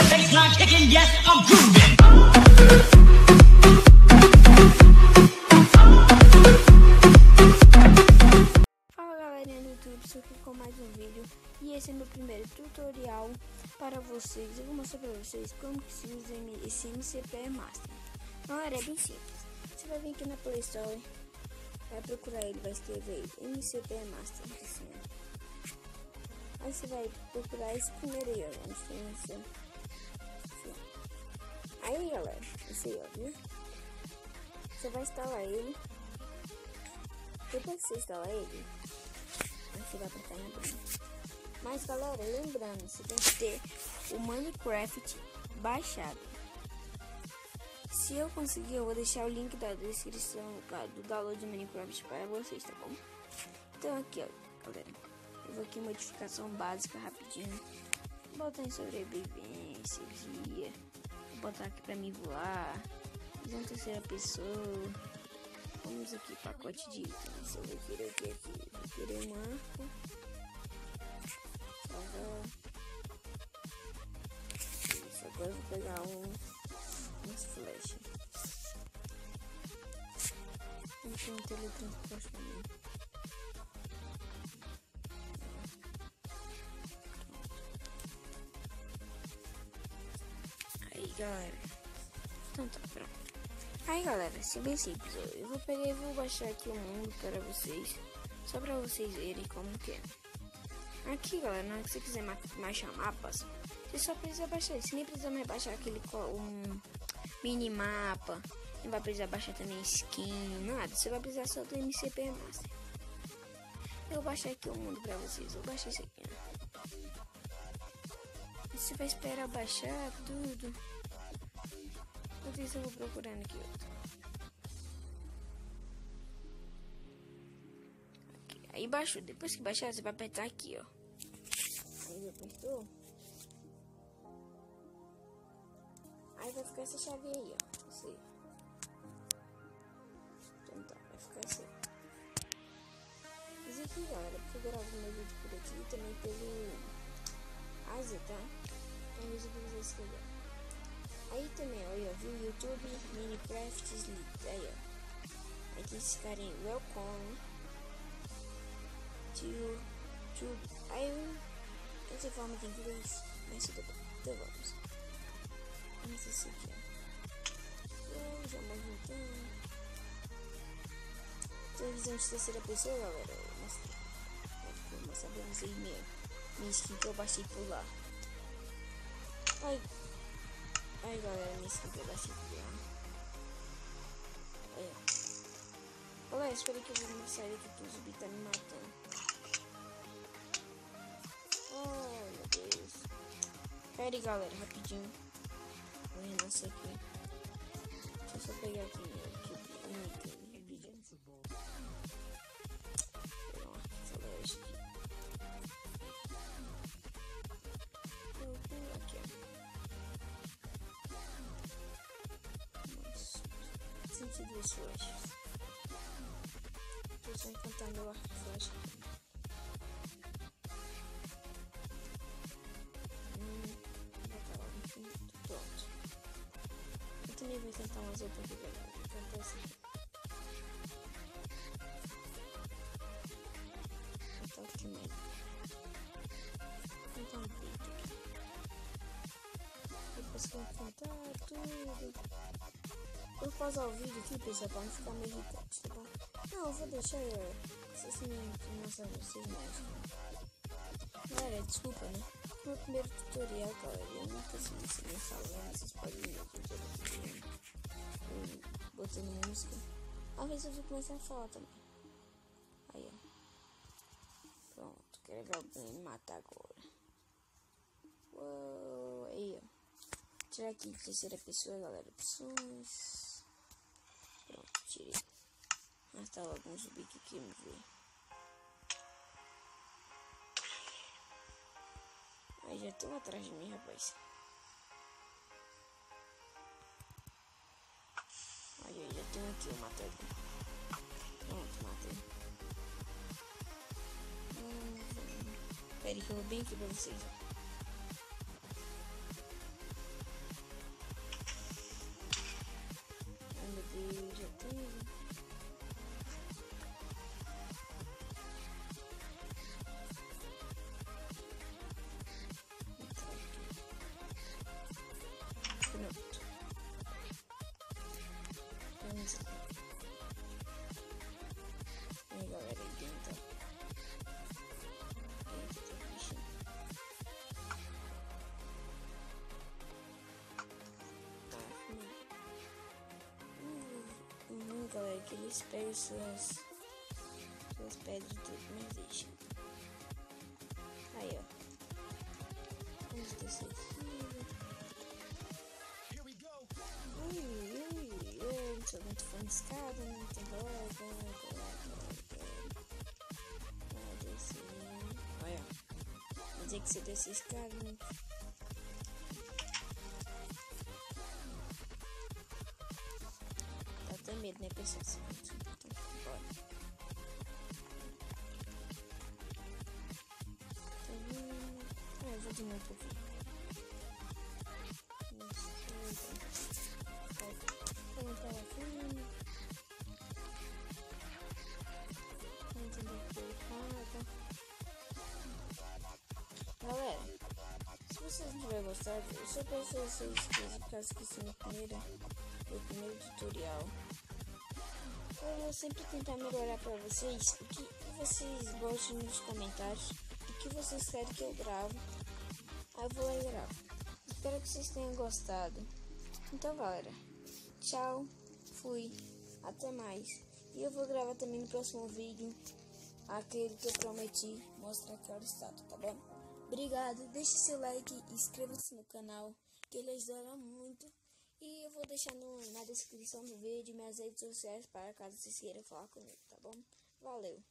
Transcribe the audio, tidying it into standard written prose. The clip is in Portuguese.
Baseline kicking, yes, I'm grooving. Fala galerinha do YouTube, estou aqui com mais um vídeo e esse é meu primeiro tutorial para vocês. Eu vou mostrar para vocês como que se usa esse MCP Master. Galera, é bem simples. Você vai vir aqui na Play Store, vai procurar ele, vai escrever MCP Master, assim, ó. Aí você vai procurar esse primeiro aí, ó, onde tem esse, assim. Aí galera, esse aí, ó, viu? Você vai instalar ele. Depois que você instalar ele, você vai apertar em abrir. Mas galera, lembrando, você tem que ter o Minecraft baixado. Se eu conseguir, eu vou deixar o link da descrição do download de Minecraft para vocês, tá bom? Então aqui, ó, galera, eu vou aqui em modificação básica rapidinho. Vou botar em sobrevivência, guia. Vou botar aqui pra mim voar. Visão terceira pessoa. Vamos aqui, pacote de itens. Eu vou querer o que aqui? Vou querer um arco. Isso, agora eu vou pegar umas flechas. Vou ter um teletransporte pra mim. Aí galera, então tá pronto. Aí galera, isso é bem simples. Eu vou pegar e vou baixar aqui o mundo para vocês, só para vocês verem como que é. Aqui galera, na hora que você quiser baixar mapas, você só precisa baixar isso. Você nem precisa mais baixar aquele minimapa, nem vai precisar baixar também skin, nada. Você vai precisar só do MCP Master. Eu vou baixar aqui o mundo para vocês. Eu vou baixar isso aqui, né? Você vai esperar baixar tudo. Eu vou procurando aqui outro. Aqui. Aí baixou. Depois que baixar, você vai apertar aqui, ó. Aí apertou. Aí vai ficar essa chave aí, ó. Assim. Então tá, vai ficar assim. Isso aqui, galera, porque eu gravo meu vídeo por aqui e também pelo Ásia, tá? Então eu vou fazer isso aqui. Aí também, ó, viu? YouTube, Minecraft Sleep. Aí, ó. Aí tem esse carinha, welcome to. Aí, essa forma de inglês. Mas tudo bom. Então vamos. Vamos esse aqui, ó. Já movimentando. Televisão de terceira pessoa, galera. Vou mostrar pra vocês minha skin que eu baixei por lá. Aí galera, minha skin que eu baixei por lá. Aí, ó. Galera, espera que eu vou sair daqui que o zumbi tá me matando. Ai, meu Deus. Pera aí, galera, rapidinho. Vou renascer aqui. Deixa eu só pegar aqui um item rapidinho. Pegar uma floresta aqui. Aqui, ó. 102 flechas. Tô só encantando o arco e flecha. Pronto. Eu também vou encantar umas outras aqui, galera. Vou encantar essa aqui. Vou encantar aqui mais. Vou encantar um peito aqui. Depois que eu encantar tudo. Vou pausar o vídeo aqui, pessoal, pra não ficar meio irritante, tá bom? Não, eu vou deixar se não mostrar pra vocês mais. Galera, desculpa, né? Meu primeiro tutorial, galera, eu nunca sei se nem falando, vocês podem ver que eu tô botando música. Às vezes eu vou começar a falar também. Aí, ó. Pronto, quero ver alguém me matar agora. Uou, aí, ó. Tirar aqui de terceira pessoa, galera. Opções. Pronto, tirei. Mas tá logo um zumbi que quer me ver. Aí já estão atrás de mim, rapaz. Aí já tem aqui, eu matei aqui. Pronto, matei. Pera aí que eu vou bem aqui pra vocês. que eles pegam suas pedras e tudo, mas deixa. Aí, ó. Vamos descer aqui. Não sou muito fã de escada, não tem logo. Descer. Olha, quer dizer que você desce a escada, né? Tá até medo, né, pessoal? Então, bora. Tá vindo. Eu vou diminuir um pouquinho. Vamos para aqui. Galera, se vocês não tiverem gostado, eu só peço a vocês que caso que esse meu primeiro tutorial, eu vou sempre tentar melhorar para vocês o que vocês gostam nos comentários, o que vocês querem que eu gravo, aí eu vou lá e gravo. Espero que vocês tenham gostado. Então, galera, tchau, fui, até mais. E eu vou gravar também no próximo vídeo aquele que eu prometi mostrar aquela estátua, tá bom? Obrigado, deixe seu like e inscreva-se no canal, que ele ajuda muito. E eu vou deixar na descrição do vídeo minhas redes sociais para caso vocês queiram falar comigo, tá bom? Valeu!